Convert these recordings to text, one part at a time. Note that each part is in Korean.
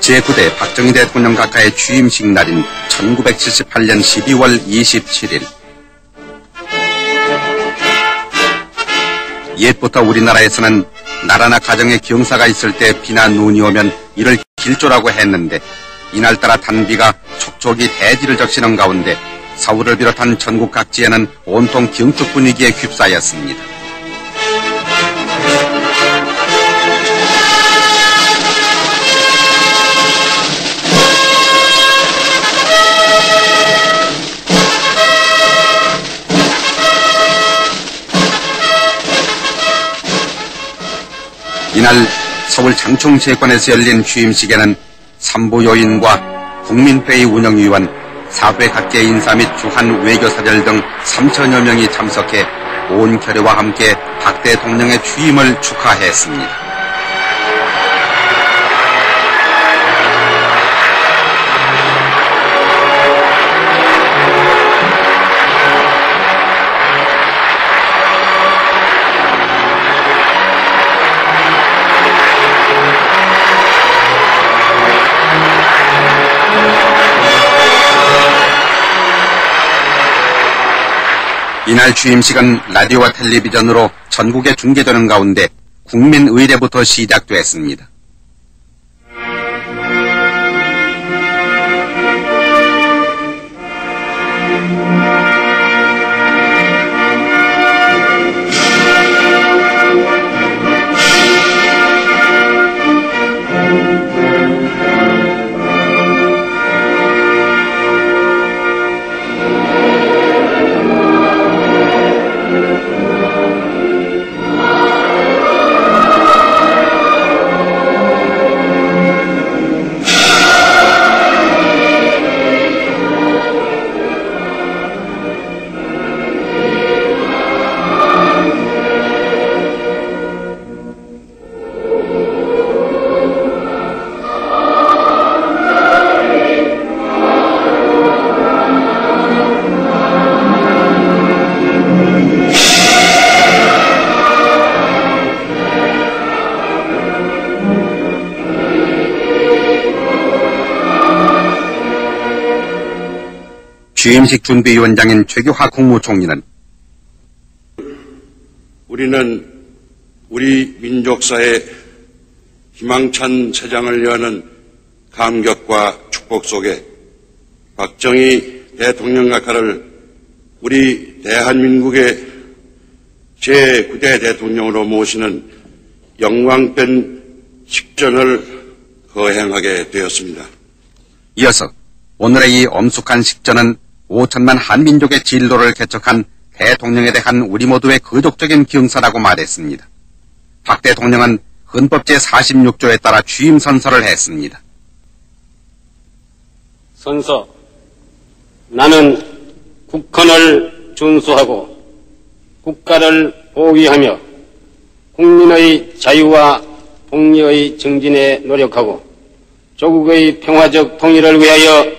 제9대 박정희 대통령 각하의 취임식 날인 1978년 12월 27일. 옛부터 우리나라에서는 나라나 가정에 경사가 있을 때 비나 눈이 오면 이를 길조라고 했는데, 이날따라 단비가 촉촉이 대지를 적시는 가운데 서울을 비롯한 전국 각지에는 온통 경축 분위기에 휩싸였습니다. 이날 서울 장충체육관에서 열린 취임식에는 삼부 요인과 국민회의 운영위원, 사회 각계 인사 및 주한 외교사절 등 3천여 명이 참석해 온 결의와 함께 박 대통령의 취임을 축하했습니다. 이날 취임식은 라디오와 텔레비전으로 전국에 중계되는 가운데 국민의례부터 시작됐습니다. 취임식 준비위원장인 최규하 국무총리는 우리는 우리 민족사의 희망찬 새장을 여는 감격과 축복 속에 박정희 대통령 각하를 우리 대한민국의 제9대 대통령으로 모시는 영광된 식전을 거행하게 되었습니다. 이어서 오늘의 이 엄숙한 식전은 5천만 한민족의 진로를 개척한 대통령에 대한 우리 모두의 거족적인 경사라고 말했습니다. 박 대통령은 헌법 제46조에 따라 취임 선서를 했습니다. 선서. 나는 국헌을 준수하고 국가를 보위하며 국민의 자유와 복리의 정진에 노력하고 조국의 평화적 통일을 위하여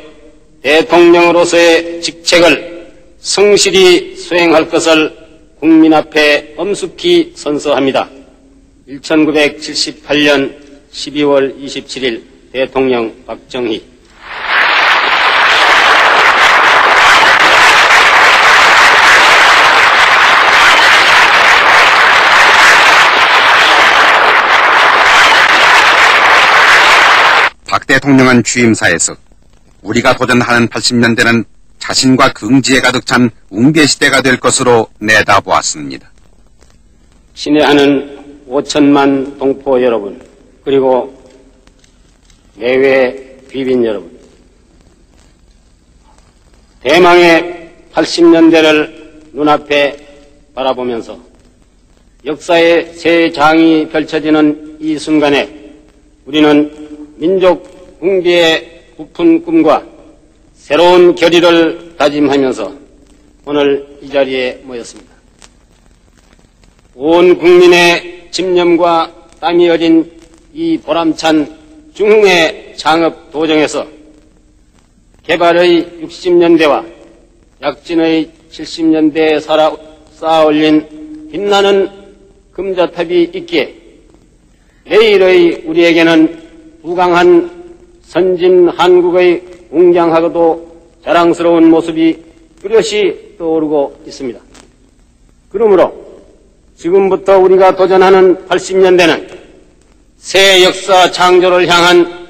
대통령으로서의 직책을 성실히 수행할 것을 국민 앞에 엄숙히 선서합니다. 1978년 12월 27일 대통령 박정희. 박 대통령은 취임사에서 우리가 도전하는 80년대는 자신과 긍지에 가득 찬 웅대시대가 될 것으로 내다보았습니다. 친애하는 5천만 동포 여러분, 그리고 내외 귀빈 여러분, 대망의 80년대를 눈앞에 바라보면서 역사의 새 장이 펼쳐지는 이 순간에 우리는 민족 붕괴의 부푼 꿈과 새로운 결의를 다짐하면서 오늘 이 자리에 모였습니다. 온 국민의 집념과 땀이 어린 이 보람찬 중흥의 창업 도정에서 개발의 60년대와 약진의 70년대에 쌓아 올린 빛나는 금자탑이 있기에 내일의 우리에게는 부강한 선진 한국의 웅장하고도 자랑스러운 모습이 뚜렷이 떠오르고 있습니다. 그러므로 지금부터 우리가 도전하는 80년대는 새 역사 창조를 향한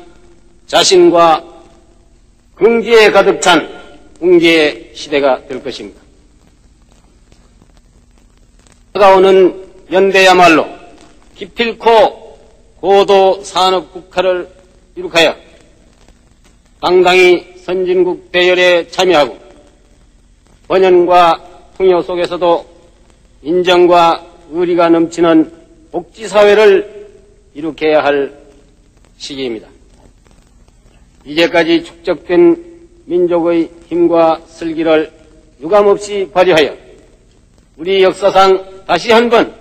자신과 긍지에 가득 찬 웅재의 시대가 될 것입니다. 다가오는 연대야말로 기필코 고도 산업 국가를 이룩하여 당당히 선진국 대열에 참여하고 번영과 풍요 속에서도 인정과 의리가 넘치는 복지사회를 이룩해야 할 시기입니다. 이제까지 축적된 민족의 힘과 슬기를 유감없이 발휘하여 우리 역사상 다시 한번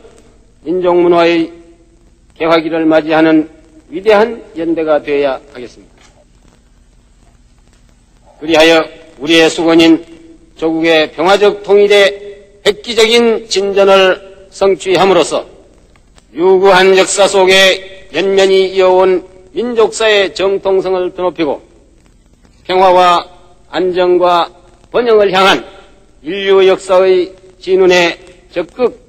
민족문화의 개화기를 맞이하는 위대한 연대가 되어야 하겠습니다. 그리하여 우리의 수건인 조국의 평화적 통일의 획기적인 진전을 성취함으로써 유구한 역사 속에 연면이 이어온 민족사의 정통성을 드높이고 평화와 안정과 번영을 향한 인류 역사의 진운에 적극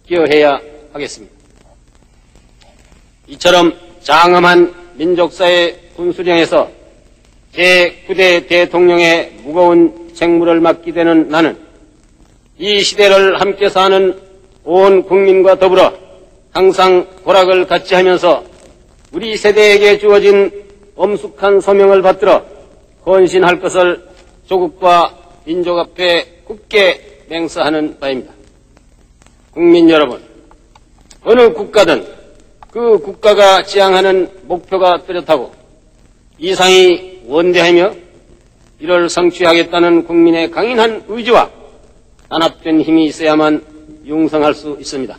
기여해야 하겠습니다. 이처럼 장엄한 민족사의 군수령에서 제9대 대통령의 무거운 책무를 맡게 되는 나는 이 시대를 함께 사는 온 국민과 더불어 항상 고락을 같이 하면서 우리 세대에게 주어진 엄숙한 소명을 받들어 헌신할 것을 조국과 민족 앞에 굳게 맹세하는 바입니다. 국민 여러분, 어느 국가든 그 국가가 지향하는 목표가 뚜렷하고 이상이 원대하며 이를 성취하겠다는 국민의 강인한 의지와 단합된 힘이 있어야만 융성할 수 있습니다.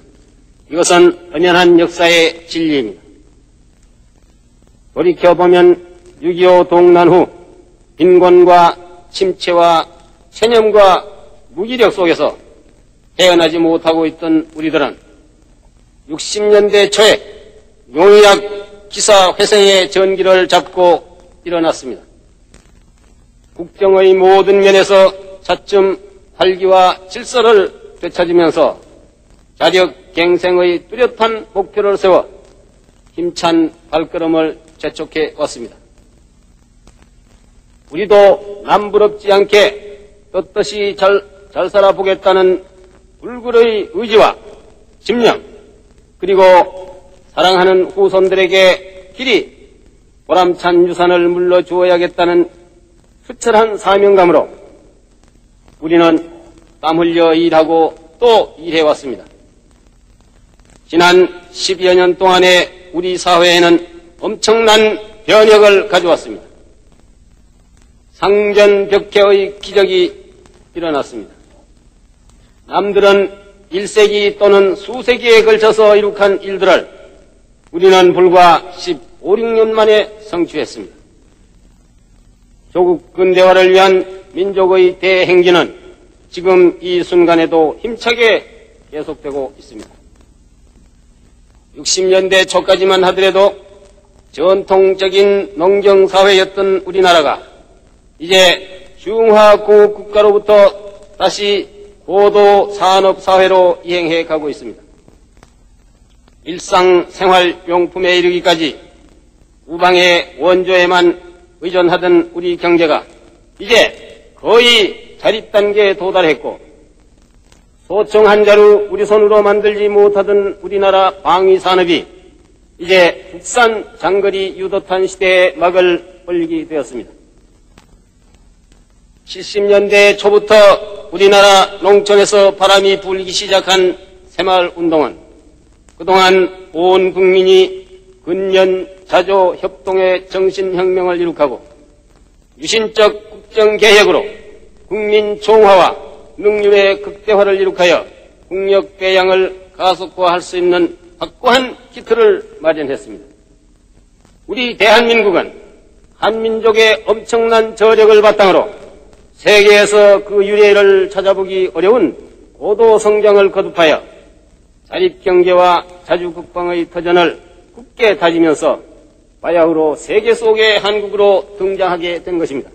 이것은 엄연한 역사의 진리입니다. 돌이켜보면 6.25 동란 후 빈곤과 침체와 체념과 무기력 속에서 헤어나지 못하고 있던 우리들은 60년대 초에 용의학 기사 회생의 전기를 잡고 일어났습니다. 국정의 모든 면에서 차츰 활기와 질서를 되찾으면서 자력 갱생의 뚜렷한 목표를 세워 힘찬 발걸음을 재촉해 왔습니다. 우리도 남부럽지 않게 떳떳이 잘 살아보겠다는 불굴의 의지와 집념, 그리고 사랑하는 후손들에게 길이 보람찬 유산을 물려주어야겠다는 투철한 사명감으로 우리는 땀 흘려 일하고 또 일해왔습니다. 지난 10여 년 동안에 우리 사회에는 엄청난 변혁을 가져왔습니다. 상전벽해의 기적이 일어났습니다. 남들은 1세기 또는 수세기에 걸쳐서 이룩한 일들을 우리는 불과 15, 16년 만에 성취했습니다. 조국 근대화를 위한 민족의 대행진은 지금 이 순간에도 힘차게 계속되고 있습니다. 60년대 초까지만 하더라도 전통적인 농경사회였던 우리나라가 이제 중화국 국가로부터 다시 고도 산업사회로 이행해 가고 있습니다. 일상생활용품에 이르기까지 우방의 원조에만 의존하던 우리 경제가 이제 거의 자립단계에 도달했고 소청 한 자루 우리 손으로 만들지 못하던 우리나라 방위산업이 이제 국산 장거리 유도탄 시대에 막을 벌리게 되었습니다. 70년대 초부터 우리나라 농촌에서 바람이 불기 시작한 새마을운동은 그동안 온 국민이 근년 자조 협동의 정신혁명을 이룩하고 유신적 국정개혁으로 국민 총화와 능률의 극대화를 이룩하여 국력 배양을 가속화할 수 있는 확고한 기틀을 마련했습니다. 우리 대한민국은 한민족의 엄청난 저력을 바탕으로 세계에서 그 유례를 찾아보기 어려운 고도 성장을 거듭하여 자립경제와 자주국방의 터전을 굳게 다지면서 바야흐로 세계 속의 한국으로 등장하게 된 것입니다.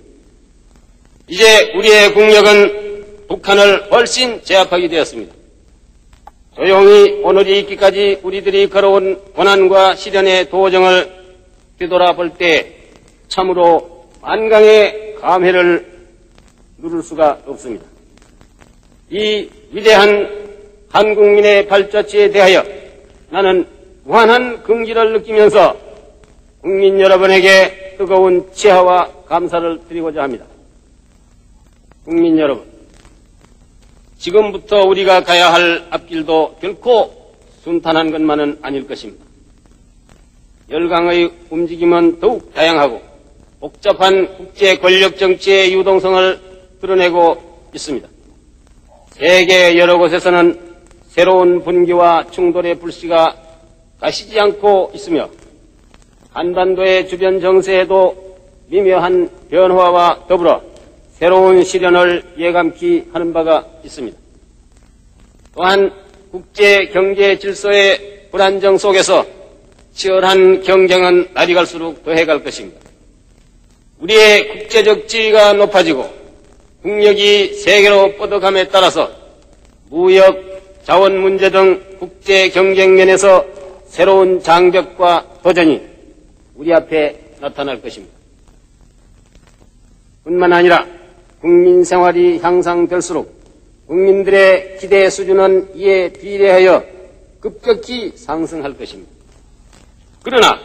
이제 우리의 국력은 북한을 훨씬 제압하게 되었습니다. 조용히 오늘이 있기까지 우리들이 걸어온 고난과 시련의 도정을 뒤돌아볼 때 참으로 만강의 감회를 누릴 수가 없습니다. 이 위대한 한국민의 발자취에 대하여 나는 무한한 긍지를 느끼면서 국민 여러분에게 뜨거운 치하와 감사를 드리고자 합니다. 국민 여러분, 지금부터 우리가 가야 할 앞길도 결코 순탄한 것만은 아닐 것입니다. 열강의 움직임은 더욱 다양하고 복잡한 국제 권력 정치의 유동성을 드러내고 있습니다. 세계 여러 곳에서는 새로운 분기와 충돌의 불씨가 가시지 않고 있으며 한반도의 주변 정세에도 미묘한 변화와 더불어 새로운 시련을 예감케 하는 바가 있습니다. 또한 국제 경제 질서의 불안정 속에서 치열한 경쟁은 날이 갈수록 더해갈 것입니다. 우리의 국제적 지위가 높아지고 국력이 세계로 뻗어감에 따라서 무역, 자원 문제 등 국제 경쟁 면에서 새로운 장벽과 도전이 우리 앞에 나타날 것입니다. 뿐만 아니라 국민 생활이 향상될수록 국민들의 기대 수준은 이에 비례하여 급격히 상승할 것입니다. 그러나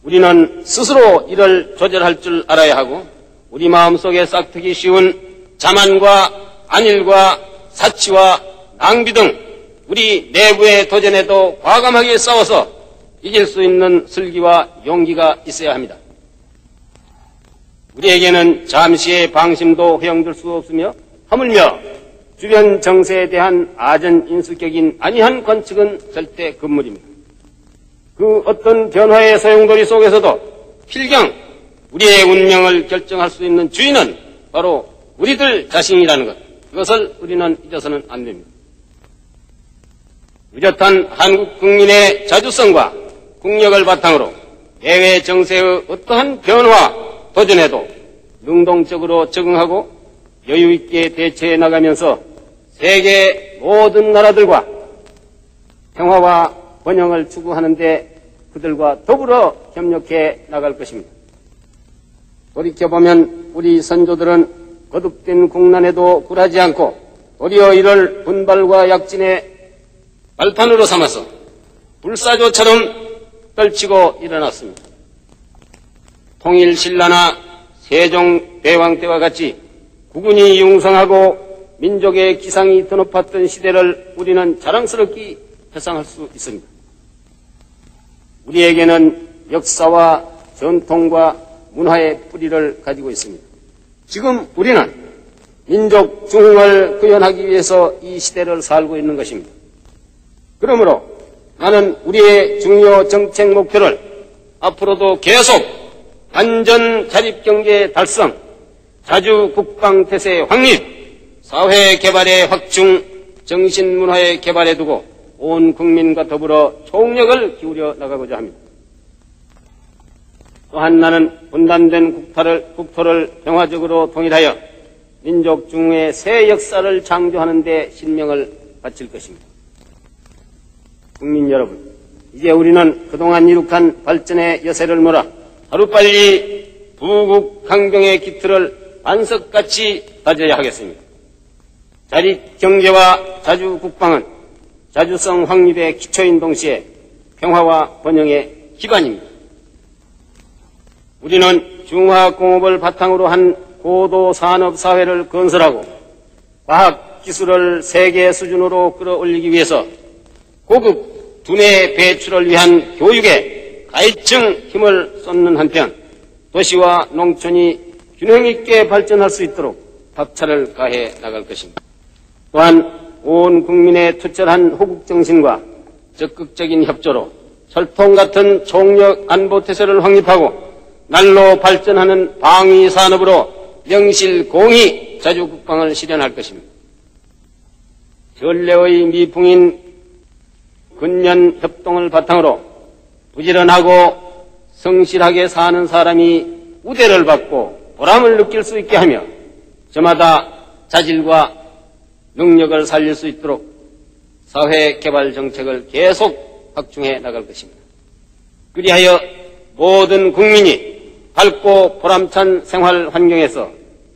우리는 스스로 이를 조절할 줄 알아야 하고 우리 마음속에 싹트기 쉬운 자만과 안일과 사치와 낭비 등 우리 내부의 도전에도 과감하게 싸워서 이길 수 있는 슬기와 용기가 있어야 합니다. 우리에게는 잠시의 방심도 허용될 수 없으며 하물며 주변 정세에 대한 아전인수격인 안이한 관측은 절대 금물입니다. 그 어떤 변화의 소용돌이 속에서도 필경 우리의 운명을 결정할 수 있는 주인은 바로 우리들 자신이라는 것, 이것을 우리는 잊어서는 안 됩니다. 뚜렷한 한국 국민의 자주성과 국력을 바탕으로 해외 정세의 어떠한 변화, 도전에도 능동적으로 적응하고 여유 있게 대처해 나가면서 세계 모든 나라들과 평화와 번영을 추구하는 데 그들과 더불어 협력해 나갈 것입니다. 돌이켜보면 우리 선조들은 거듭된 국난에도 굴하지 않고 도리어 이를 분발과 약진의 발판으로 삼아서 불사조처럼 떨치고 일어났습니다. 통일신라나 세종대왕 때와 같이 국군이 융성하고 민족의 기상이 더 높았던 시대를 우리는 자랑스럽게 회상할 수 있습니다. 우리에게는 역사와 전통과 문화의 뿌리를 가지고 있습니다. 지금 우리는 민족 중흥을 구현하기 위해서 이 시대를 살고 있는 것입니다. 그러므로 나는 우리의 중요 정책 목표를 앞으로도 계속 안전 자립경제 달성, 자주 국방태세 확립, 사회 개발의 확충, 정신문화의 개발에 두고 온 국민과 더불어 총력을 기울여 나가고자 합니다. 또한 나는 분단된 국토를 평화적으로 통일하여 민족 중흥의 새 역사를 창조하는 데 신명을 바칠 것입니다. 국민 여러분, 이제 우리는 그동안 이룩한 발전의 여세를 몰아 하루빨리 부국 강병의 기틀을 반석같이 다져야 하겠습니다. 자립 경제와 자주 국방은 자주성 확립의 기초인 동시에 평화와 번영의 기반입니다. 우리는 중화공업을 바탕으로 한 고도 산업 사회를 건설하고 과학 기술을 세계 수준으로 끌어올리기 위해서 고급 두뇌 배출을 위한 교육에 가해층 힘을 쏟는 한편 도시와 농촌이 균형 있게 발전할 수 있도록 박차를 가해 나갈 것입니다. 또한 온 국민의 투철한 호국정신과 적극적인 협조로 철통 같은 총력 안보태세를 확립하고 날로 발전하는 방위산업으로 명실공히 자주국방을 실현할 것입니다. 전례의 미풍인 근년 협동을 바탕으로 부지런하고 성실하게 사는 사람이 우대를 받고 보람을 느낄 수 있게 하며 저마다 자질과 능력을 살릴 수 있도록 사회개발 정책을 계속 확충해 나갈 것입니다. 그리하여 모든 국민이 밝고 보람찬 생활 환경에서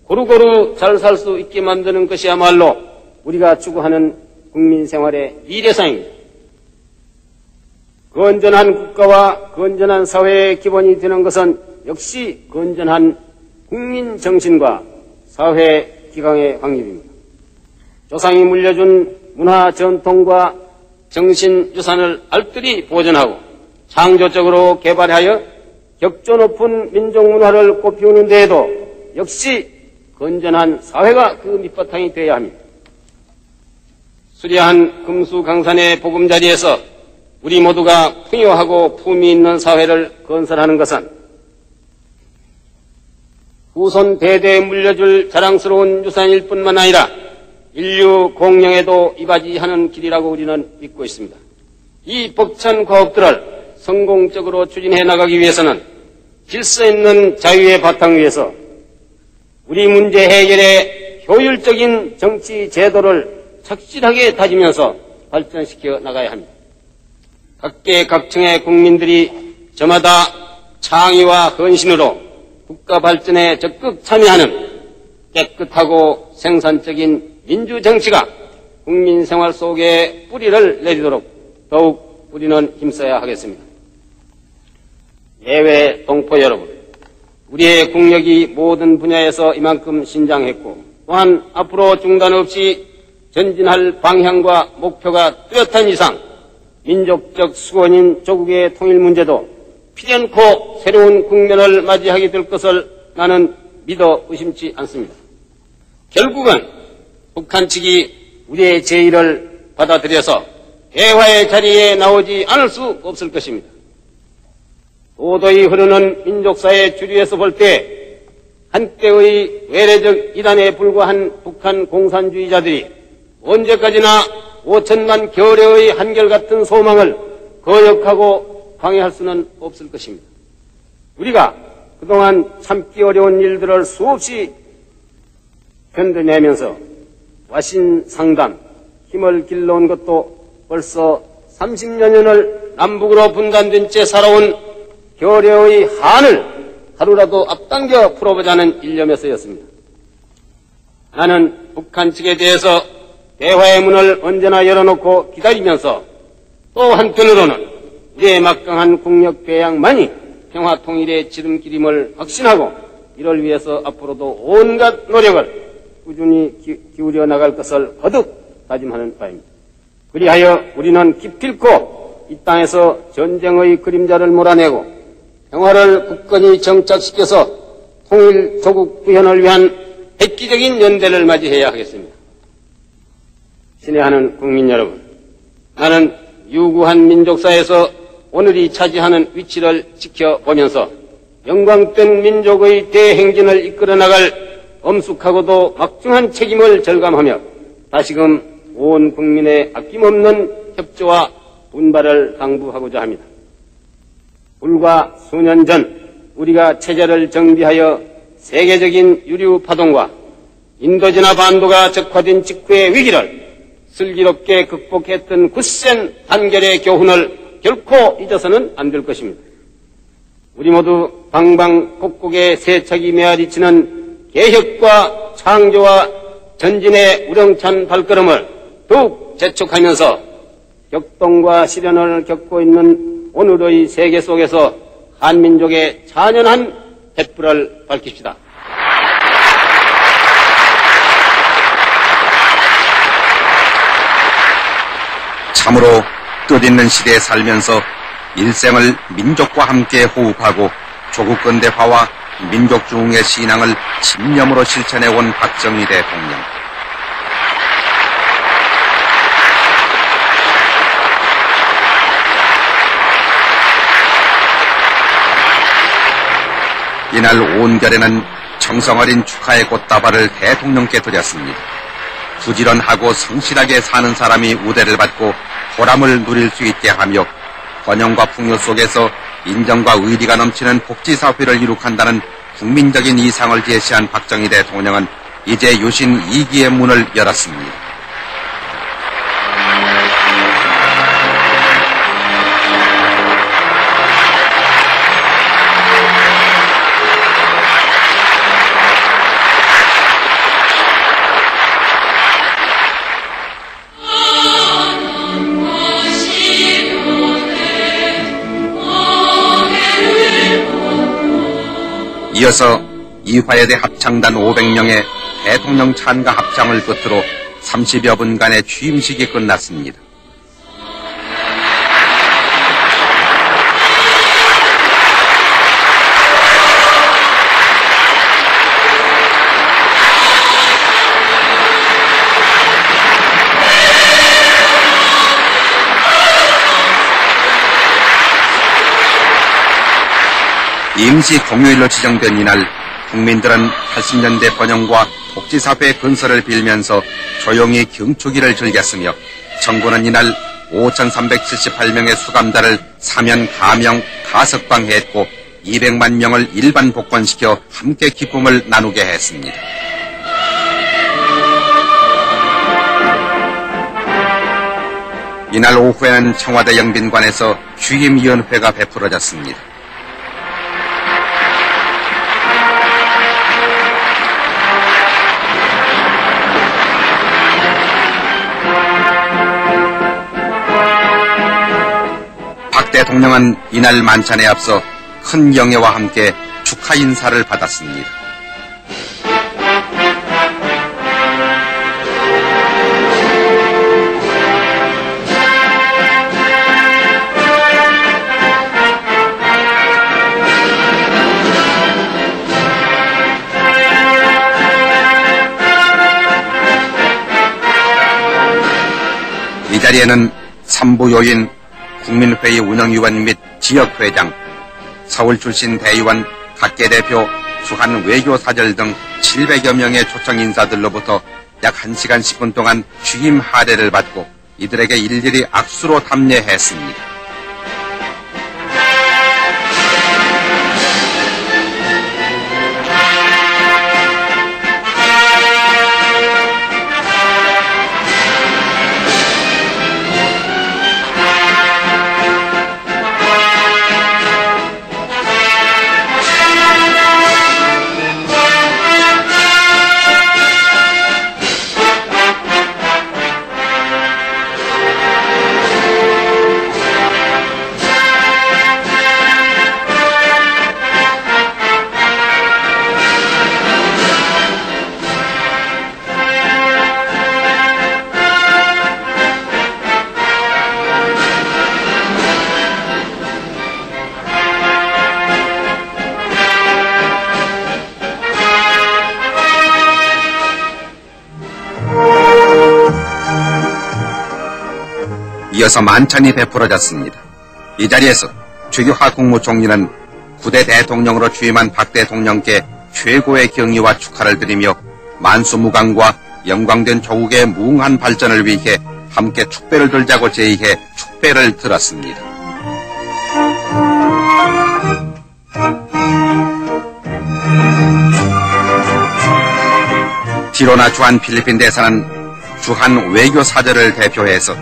고루고루 잘 살 수 있게 만드는 것이야말로 우리가 추구하는 국민 생활의 미래상입니다. 건전한 국가와 건전한 사회의 기본이 되는 것은 역시 건전한 국민 정신과 사회 기강의 확립입니다. 조상이 물려준 문화 전통과 정신 유산을 알뜰히 보존하고 창조적으로 개발하여 격조 높은 민족 문화를 꽃피우는 데에도 역시 건전한 사회가 그 밑바탕이 되어야 합니다. 수려한 금수강산의 보금자리에서 우리 모두가 풍요하고 품위 있는 사회를 건설하는 것은 후손 대대에 물려줄 자랑스러운 유산일 뿐만 아니라 인류 공영에도 이바지하는 길이라고 우리는 믿고 있습니다. 이 벅찬 과업들을 성공적으로 추진해 나가기 위해서는 질서 있는 자유의 바탕 위에서 우리 문제 해결에 효율적인 정치 제도를 착실하게 다지면서 발전시켜 나가야 합니다. 각계각층의 국민들이 저마다 창의와 헌신으로 국가 발전에 적극 참여하는 깨끗하고 생산적인 민주정치가 국민생활 속에 뿌리를 내리도록 더욱 우리는 힘써야 하겠습니다. 예외 동포 여러분, 우리의 국력이 모든 분야에서 이만큼 신장했고 또한 앞으로 중단 없이 전진할 방향과 목표가 뚜렷한 이상 민족적 수건인 조국의 통일 문제도 필연코 새로운 국면을 맞이하게 될 것을 나는 믿어 의심치 않습니다. 결국은 북한 측이 우리의 제의를 받아들여서 대화의 자리에 나오지 않을 수 없을 것입니다. 도도히 흐르는 민족사의 주류에서 볼 때 한때의 외래적 이단에 불과한 북한 공산주의자들이 언제까지나 5천만 겨울의 한결같은 소망을 거역하고 방해할 수는 없을 것입니다. 우리가 그동안 참기 어려운 일들을 수없이 견뎌내면서 와신상담, 힘을 길러온 것도 벌써 30여 년을 남북으로 분단된 채 살아온 결여의 한을 하루라도 앞당겨 풀어보자는 일념에서였습니다. 나는 북한 측에 대해서 대화의 문을 언제나 열어놓고 기다리면서 또 한편으로는 우리의 막강한 국력 배양만이 평화 통일의 지름길임을 확신하고 이를 위해서 앞으로도 온갖 노력을 꾸준히 기울여 나갈 것을 거듭 다짐하는 바입니다. 그리하여 우리는 기필코 이 땅에서 전쟁의 그림자를 몰아내고 평화를 굳건히 정착시켜서 통일 조국 구현을 위한 획기적인 연대를 맞이해야 하겠습니다. 친애하는 국민 여러분, 나는 유구한 민족사에서 오늘이 차지하는 위치를 지켜보면서 영광된 민족의 대행진을 이끌어 나갈 엄숙하고도 막중한 책임을 절감하며 다시금 온 국민의 아낌없는 협조와 분발을 당부하고자 합니다. 불과 수년 전 우리가 체제를 정비하여 세계적인 유류 파동과 인도지나 반도가 적화된 직후의 위기를 슬기롭게 극복했던 굳센 단결의 교훈을 결코 잊어서는 안 될 것입니다. 우리 모두 방방곡곡에 세척이 메아리치는 개혁과 창조와 전진의 우렁찬 발걸음을 더욱 재촉하면서 격동과 시련을 겪고 있는 오늘의 세계 속에서 한민족의 찬연한 횃불을 밝힙시다. 참으로 뜻있는 시대에 살면서 일생을 민족과 함께 호흡하고 조국 근대화와 민족 중흥의 신앙을 신념으로 실천해온 박정희 대통령. 이날 온결에는 정성어린 축하의 꽃다발을 대통령께 드렸습니다. 부지런하고 성실하게 사는 사람이 우대를 받고 보람을 누릴 수 있게 하며 번영과 풍요 속에서 인정과 의리가 넘치는 복지사회를 이룩한다는 국민적인 이상을 제시한 박정희 대통령은 이제 유신 2기의 문을 열었습니다. 이어서 이화여대 합창단 500명의 대통령 찬가 합창을 끝으로 30여 분간의 취임식이 끝났습니다. 임시 공휴일로 지정된 이날 국민들은 80년대 번영과 복지사회 건설을 빌면서 조용히 경축일을 즐겼으며 정부는 이날 5,378명의 수감자를 사면, 가명, 가석방했고 200만 명을 일반 복권시켜 함께 기쁨을 나누게 했습니다. 이날 오후에는 청와대 영빈관에서 취임위원회가 베풀어졌습니다. 박 대통령은 이날 만찬에 앞서 큰 경애와 함께 축하 인사를 받았습니다. 이 자리에는 삼부요인, 국민회의 운영위원 및 지역회장, 서울 출신 대의원, 각계 대표, 주한 외교사절 등 700여 명의 초청 인사들로부터 약 1시간 10분 동안 취임 하례를 받고 이들에게 일일이 악수로 답례했습니다. 이어서 만찬이 베풀어졌습니다. 이 자리에서 최규하 국무총리는 9대 대통령으로 취임한 박 대통령께 최고의 경의와 축하를 드리며 만수무강과 영광된 조국의 무궁한 발전을 위해 함께 축배를 들자고 제의해 축배를 들었습니다. 티로나 주한 필리핀 대사는 주한 외교사절을 대표해서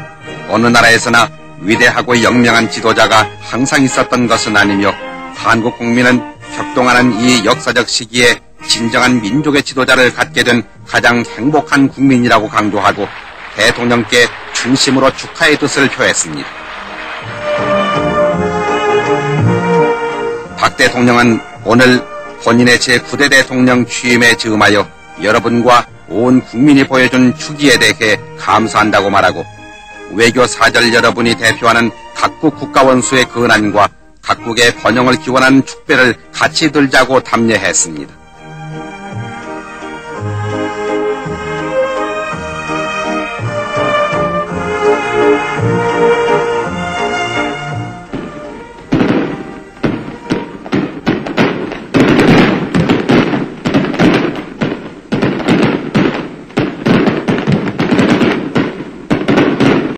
어느 나라에서나 위대하고 영명한 지도자가 항상 있었던 것은 아니며 한국 국민은 격동하는 이 역사적 시기에 진정한 민족의 지도자를 갖게 된 가장 행복한 국민이라고 강조하고 대통령께 중심으로 축하의 뜻을 표했습니다. 박 대통령은 오늘 본인의 제9대 대통령 취임에 즈음하여 여러분과 온 국민이 보여준 축의에 대해 감사한다고 말하고 외교 사절 여러분이 대표하는 각국 국가원수의 근안과 각국의 번영을 기원하는 축배를 같이 들자고 답례했습니다.